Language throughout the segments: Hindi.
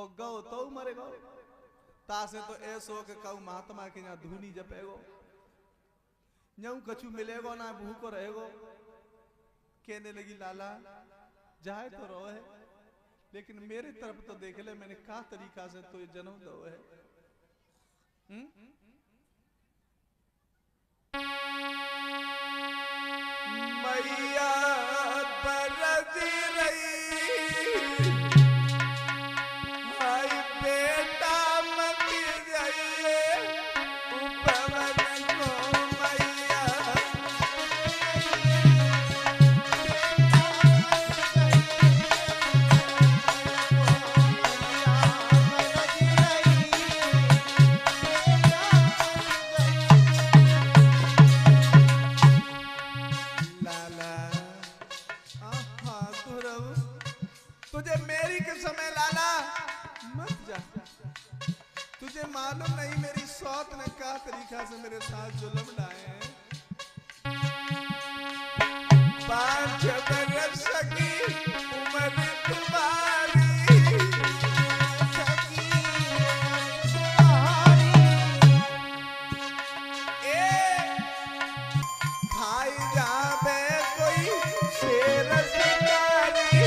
और गौ तो मरेगो तासे तो ऐसो के कहू महात्मा के यहाँ धूनी जपेगो यूं कछु मिलेगो ना भूखो रहेगो। कहने लगी लाला जाए तो रो है लेकिन मेरे तरफ तो देख ले मैंने का तरीका से तो ये जन्म दो है। मैया बरसी रही हाय बेटा मत जाइए उपवन को मैया तुझे मेरी कसम है लाला मत जा। तुझे मालूम नहीं मेरी सौत ने क्या तरीका से मेरे साथ जुल्म लाए हैं। 5 बरस की उम्र तुम्हारी खाई जावे कोई शेर शिकारी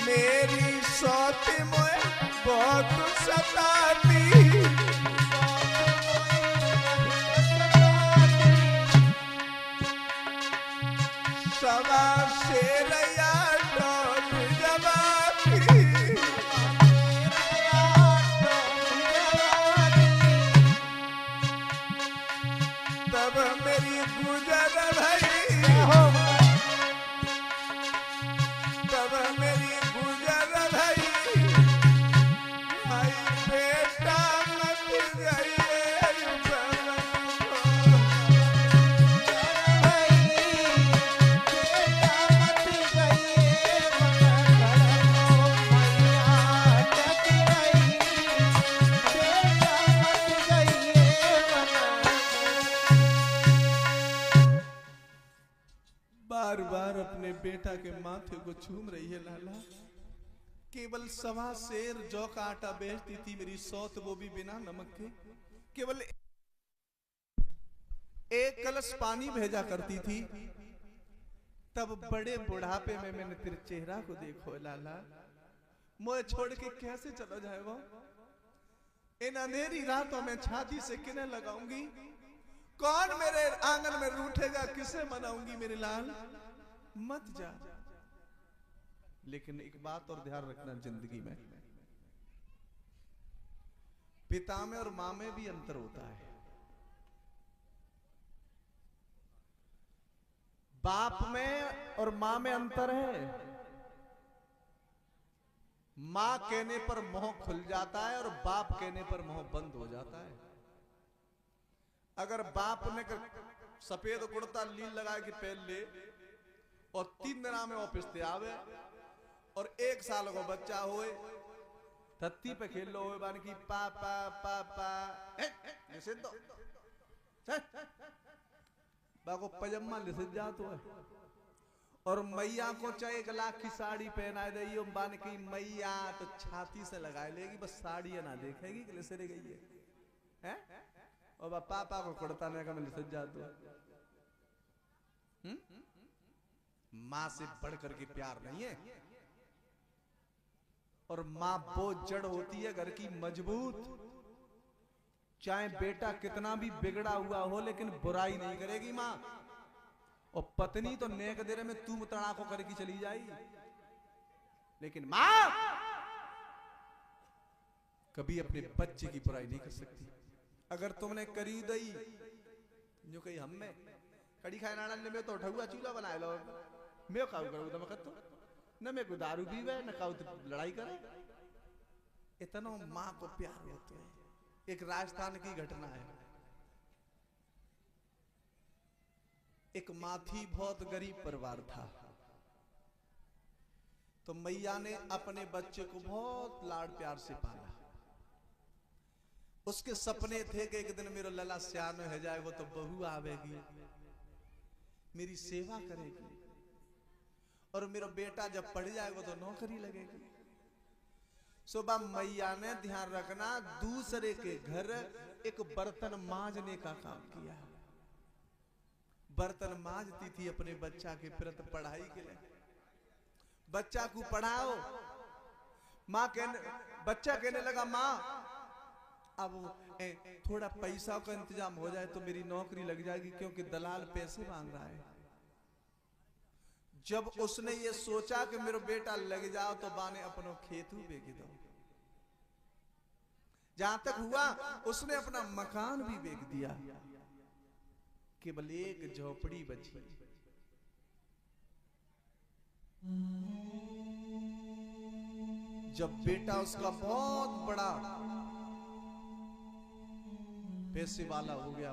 मेरी सौत मोए बहुत सताती सवा शेर या डोल जवाबी तब मेरी गुजर भई तब मेरी गुजर भई भाई बेटा मत जाइए बार बार अपने बेटा के माथे को चूम रही है लाला। केवल 1.25 सेर जौ का आटा बेचती थी मेरी सौत वो भी बिना नमक के। केवल 1 कलश पानी भेजा करती थी। तब बड़े बुढ़ापे में मैंने तेरे चेहरा को देखो लाला। मुझे छोड़ के कैसे चला जाएगा। इन अंधेरी रातों में छाती से किने लगाऊंगी। कौन मेरे आंगन में रूठेगा किसे मनाऊंगी मेरे लाल मत जा। लेकिन एक बात और ध्यान रखना जिंदगी में पिता में और मां में भी अंतर होता है। बाप में और मां में अंतर है। मां कहने पर मुंह खुल जाता है और बाप कहने पर मुंह बंद हो जाता है। अगर बाप ने सफेद कुर्ता लील लगा के पहन ले और 3 दिन में ऑफिस से आवे और 1 साल को बच्चा होए धरती पे खेल लो बान की पापा पापा लिसिन दो बाको पजामा लिसिन जा तो है। और मैया को चाहे 1 लाख की साड़ी पहना दे बान की मैया तो छाती से लगाए लेगी बस साड़ी ना देखेगी कि लिसे गई है और पापा को कुड़ता नहीं का मिल सज जाता। मां से बढ़कर के प्यार नहीं है। और मां बहुत जड़ होती है घर की मजबूत। चाहे बेटा कितना भी बिगड़ा हुआ हो लेकिन बुराई नहीं करेगी मां। और पत्नी तो नेक देर में तू तड़ा को करके चली जाएगी लेकिन मां कभी अपने बच्चे की बुराई नहीं कर सकती। अगर तुमने करी दई जो कही हम में कड़ी खाए नाना ने में तो ठगुआ चूल्हा बनाए लो मैं काऊ करूँ तो मैं कहता न मैं को दारू पीवे न काऊ तो लड़ाई करे। इतना माँ को प्यार होते हैं। एक राजस्थान की घटना है। एक माँ थी, बहुत गरीब परिवार था, तो मैया ने अपने बच्चे को बहुत लाड प्यार से पाला। उसके सपने थे कि एक दिन मेरा लला सियान हो जाएगा तो बहू आवेगी, मेरी सेवा करेगी, और मेरा बेटा जब पढ़ जाएगा तो नौकरी लगेगी। सुबह मैया ने ध्यान रखना दूसरे के घर एक बर्तन मांजने का काम किया। बर्तन मांजती थी अपने बच्चा के प्रति पढ़ाई के लिए। बच्चा को पढ़ाओ। माँ बच्चा कहने लगा माँ अब थोड़ा पैसा का इंतजाम हो जाए तो मेरी नौकरी लग जाएगी, क्योंकि दलाल पैसे मांग रहा है। जब उसने ये सोचा कि मेरा बेटा लग जाओ तो बाने अपनो खेत बेच दो। जहां तक हुआ उसने अपना मकान भी बेच दिया, केवल एक झोपड़ी बची। जब बेटा उसका बहुत बड़ा पैसे वाला हो गया,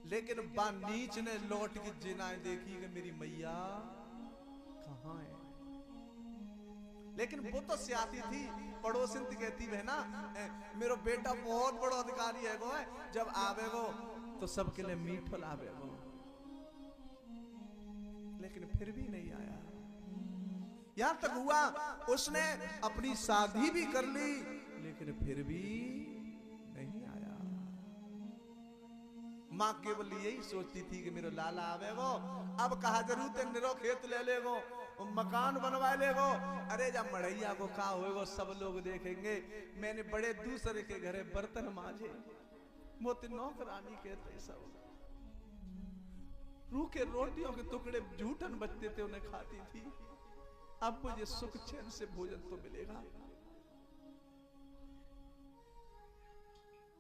लेकिन नीच ने लौट की जिनाएं देखी कि मेरी मैया कहां है। लेकिन वो तो स्याती थी, पड़ोसिन कहती है ना मेरा बेटा बहुत बड़ा अधिकारी है वो है, जब आवे वो तो सबके लिए मीठ लावे वो। लेकिन फिर भी नहीं आया। यहां तक हुआ उसने अपनी शादी भी कर ली, लेकिन फिर भी नहीं आया। माँ केवल यही सोचती थी कि मेरा लाला आवे वो, अब कहा जरूरत है निरो खेत ले ले वो, मकान बनवा ले वो। अरे जब मड़ैया को कहा होगा सब लोग देखेंगे मैंने बड़े दूसरे के घरे बर्तन मांजे। मोती नौकरानी कहते सब रूखे रोटियों के टुकड़े झूठन बचते थे, उन्हें खाती थी। अब मुझे सुख चैन से भोजन तो मिलेगा,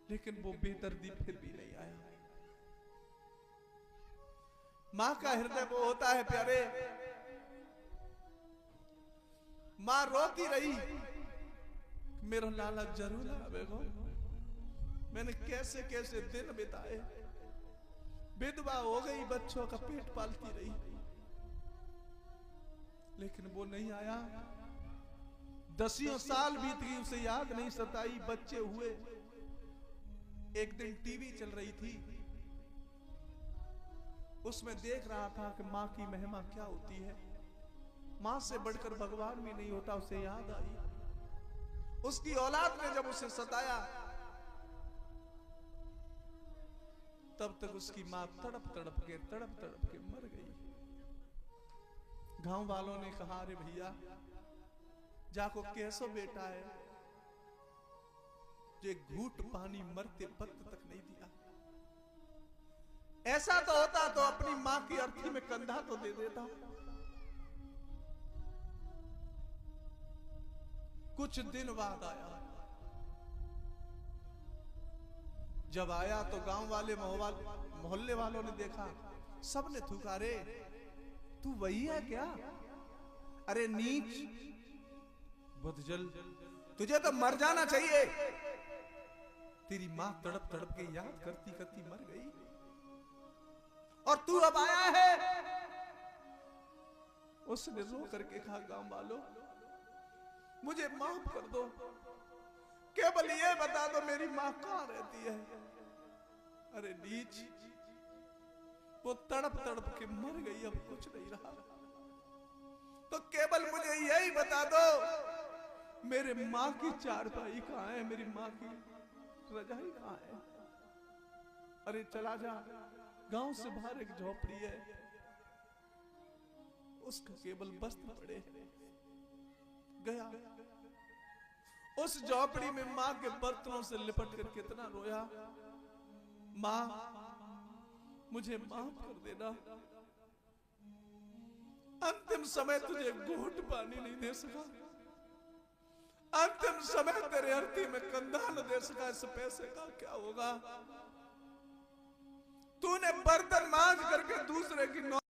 लेकिन वो बेदर्दी फिर भी नहीं आया। मां का हृदय वो होता है प्यारे। मां रोती रही, मेरा लाला जरूर आवेगा। मैंने कैसे कैसे दिन बिताए, विधवा हो गई, बच्चों का पेट पालती रही, लेकिन वो नहीं आया। 10 साल बीत गई, उसे याद नहीं सताई। बच्चे हुए। एक दिन टीवी चल रही थी, उसमें देख रहा था कि मां की महिमा क्या होती है। मां से बढ़कर भगवान भी नहीं होता। उसे याद आई उसकी औलाद ने जब उसे सताया, तब तक उसकी मां तड़प तड़प के मर गई। गांव वालों ने कहा अरे भैया जाको कैसो बेटा है जो घूट पानी मरते वक्त तक नहीं दिया। ऐसा तो होता तो अपनी मां की अर्थी में कंधा तो दे देता। कुछ दिन बाद आया। जब आया तो गांव वाले मोहल्ले वालों ने देखा, सबने थूका रे तू वही है क्या? अरे नीच बुद्धजल, तुझे तो मर जाना चाहिए। तेरी मां तड़प तड़प के याद करती करती मर गई और तू अब आया है। उसने रो करके कहा गांव वालों मुझे माफ कर दो, केवल ये बता दो मेरी मां कहां रहती है। अरे नीच, वो तड़प तड़प के मर गई, अब कुछ नहीं रहा, तो केवल मुझे यही बता दो मेरे मां की चारपाई कहां है, मेरी मां की रजाई कहां है। अरे चला जा, गांव से बाहर एक झोपड़ी है, उसका केवल वस्त्र पड़े। गया उस झोपड़ी में मां के बर्तनों से लिपट कर कितना रोया, मां मुझे माफ कर देना, अंतिम समय तुझे घूंट पानी नहीं दे सका, अंतिम समय तेरे अर्थी में कंधा न दे सका, इस पैसे का क्या होगा? तूने बर्तन मांज करके दूसरे की